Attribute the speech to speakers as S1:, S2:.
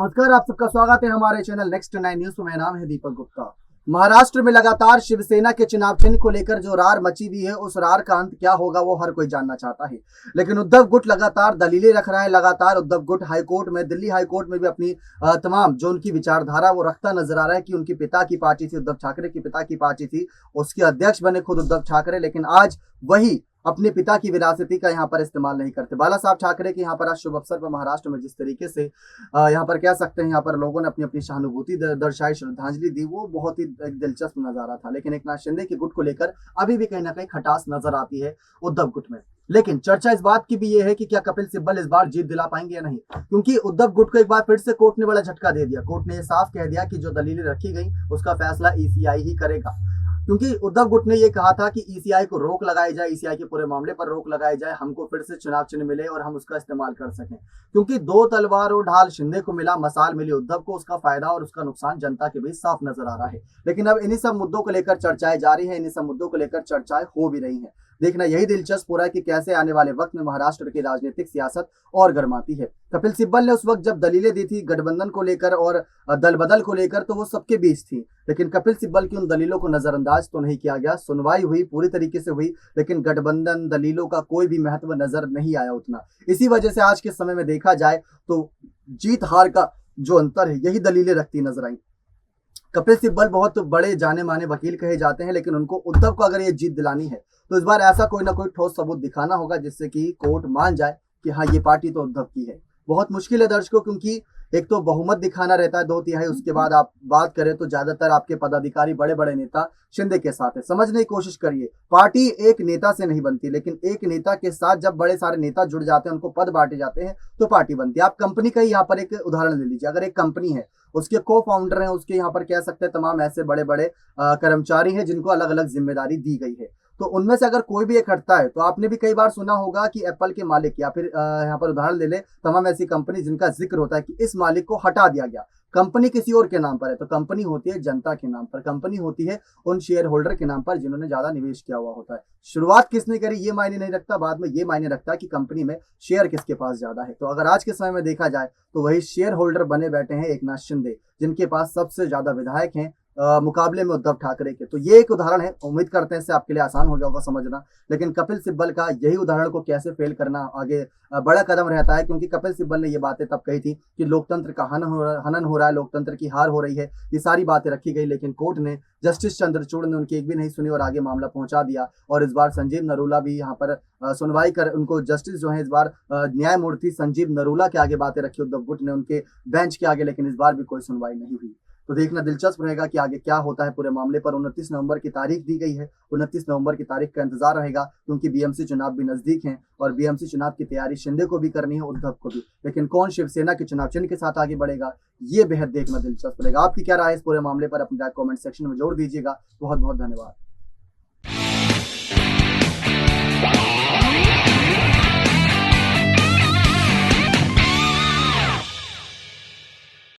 S1: नमस्कार, आप सबका स्वागत है हमारे चैनल नेक्स्ट 9 न्यूज में। मेरा नाम है दीपक गुप्ता। महाराष्ट्र में लगातार शिवसेना के चुनाव चिन्ह को लेकर जो रार मची हुई है, उस रार का अंत क्या होगा वो हर कोई जानना चाहता है। लेकिन उद्धव गुट लगातार दलीलें रख रहा है। लगातार उद्धव गुट हाईकोर्ट में, दिल्ली हाईकोर्ट में भी अपनी तमाम जो उनकी विचारधारा वो रखता नजर आ रहा है कि उनके पिता की पार्टी थी, उद्धव ठाकरे के पिता की पार्टी थी, उसके अध्यक्ष बने खुद उद्धव ठाकरे। लेकिन आज वही अपने पिता की विरासती का यहाँ पर इस्तेमाल नहीं करते। बाला साहब ठाकरे के यहाँ पर आज शुभ अवसर पर महाराष्ट्र में जिस तरीके से यहाँ पर कह सकते हैं, यहाँ पर लोगों ने अपनी अपनी सहानुभूति दर्शाई, श्रद्धांजलि दी, वो बहुत ही एक दिलचस्प नजारा था। लेकिन एकनाथ शिंदे के गुट को लेकर अभी भी कहीं ना कहीं खटास नजर आती है उद्धव गुट में। लेकिन चर्चा इस बात की भी ये है कि क्या कपिल सिब्बल इस बार जीत दिला पाएंगे या नहीं, क्योंकि उद्धव गुट को एक बार फिर से कोर्ट ने बड़ा झटका दे दिया। कोर्ट ने यह साफ कह दिया कि जो दलीलें रखी गई उसका फैसला ईसीआई ही करेगा। क्योंकि उद्धव गुट ने यह कहा था कि ईसीआई को रोक लगाई जाए, ईसीआई के पूरे मामले पर रोक लगाई जाए, हमको फिर से चुनाव चिन्ह मिले और हम उसका इस्तेमाल कर सकें। क्योंकि दो तलवार और ढाल शिंदे को मिला, मसाल मिली उद्धव को, उसका फायदा और उसका नुकसान जनता के बीच साफ नजर आ रहा है। लेकिन अब इन्हीं सब मुद्दों को लेकर चर्चाएं जारी है, इन्हीं सब मुद्दों को लेकर चर्चाएं हो भी रही है। देखना यही दिलचस्प हो रहा है कि कैसे आने वाले वक्त में महाराष्ट्र की राजनीतिक सियासत और गर्माती है। कपिल सिब्बल ने उस वक्त जब दलीलें दी थी गठबंधन को लेकर और दल बदल को लेकर, तो वो सबके बीच थी। लेकिन कपिल सिब्बल की उन दलीलों को नजरअंदाज तो नहीं किया गया। सुनवाई हुई, पूरी तरीके से हुई, लेकिन गठबंधन दलीलों का कोई भी महत्व नजर नहीं आया उतना। इसी वजह से आज के समय में देखा जाए तो जीत हार का जो अंतर है, यही दलीलें रखती नजर आई। कपिल सिब्बल बहुत बड़े जाने माने वकील कहे जाते हैं, लेकिन उनको उद्धव को अगर ये जीत दिलानी है तो इस बार ऐसा कोई ना कोई ठोस सबूत दिखाना होगा जिससे कि कोर्ट मान जाए कि हाँ, ये पार्टी तो उद्धव की है। बहुत मुश्किल है दर्शकों, क्योंकि एक तो बहुमत दिखाना रहता है 2/3, उसके बाद आप बात करें तो ज्यादातर आपके पदाधिकारी, बड़े बड़े नेता शिंदे के साथ है। समझने की कोशिश करिए, पार्टी एक नेता से नहीं बनती, लेकिन एक नेता के साथ जब बड़े सारे नेता जुड़ जाते हैं, उनको पद बांटे जाते हैं, तो पार्टी बनती है। आप कंपनी का ही यहाँ पर एक उदाहरण ले लीजिए। अगर एक कंपनी है, उसके को फाउंडर हैं, उसके यहाँ पर कह सकते हैं तमाम ऐसे बड़े बड़े कर्मचारी हैं जिनको अलग अलग जिम्मेदारी दी गई है, तो उनमें से अगर कोई भी एक हटता है, तो आपने भी कई बार सुना होगा कि एप्पल के मालिक, या फिर यहाँ पर उदाहरण ले ले, तमाम ऐसी कंपनी जिनका जिक्र होता है कि इस मालिक को हटा दिया गया। कंपनी किसी और के नाम पर है, तो कंपनी होती है जनता के नाम पर, कंपनी होती है उन शेयर होल्डर के नाम पर जिन्होंने ज्यादा निवेश किया हुआ होता है। शुरुआत किसने करी ये मायने नहीं रखता, बाद में ये मायने रखता है कि कंपनी में शेयर किसके पास ज्यादा है। तो अगर आज के समय में देखा जाए तो वही शेयर होल्डर बने बैठे हैं एकनाथ शिंदे, जिनके पास सबसे ज्यादा विधायक हैं मुकाबले में उद्धव ठाकरे के। तो ये एक उदाहरण है, उम्मीद करते हैं इससे आपके लिए आसान हो गया होगा समझना। लेकिन कपिल सिब्बल का यही उदाहरण को कैसे फेल करना आगे बड़ा कदम रहता है, क्योंकि कपिल सिब्बल ने ये बातें तब कही थी कि लोकतंत्र का हनन हो रहा है, लोकतंत्र की हार हो रही है, ये सारी बातें रखी गई। लेकिन कोर्ट ने, जस्टिस चंद्रचूड़ ने उनकी एक भी नहीं सुनी और आगे मामला पहुंचा दिया। और इस बार संजीव नरूला भी यहाँ पर सुनवाई कर, उनको जस्टिस जो है इस बार न्यायमूर्ति संजीव नरूला के आगे बातें रखी उद्धव गुट ने, उनके बेंच के आगे। लेकिन इस बार भी कोई सुनवाई नहीं हुई। तो देखना दिलचस्प रहेगा कि आगे क्या होता है पूरे मामले पर। 29 नवंबर की तारीख दी गई है, 29 नवंबर की तारीख का इंतजार रहेगा, क्योंकि बीएमसी चुनाव भी नजदीक हैं और बीएमसी चुनाव की तैयारी शिंदे को भी करनी है, उद्धव को भी। लेकिन कौन शिवसेना के चुनाव चिन्ह के साथ आगे बढ़ेगा, ये बेहद देखना दिलचस्प रहेगा। आपकी क्या राय है इस पूरे मामले पर, अपनी राय कमेंट सेक्शन में जोड़ दीजिएगा। बहुत बहुत धन्यवाद।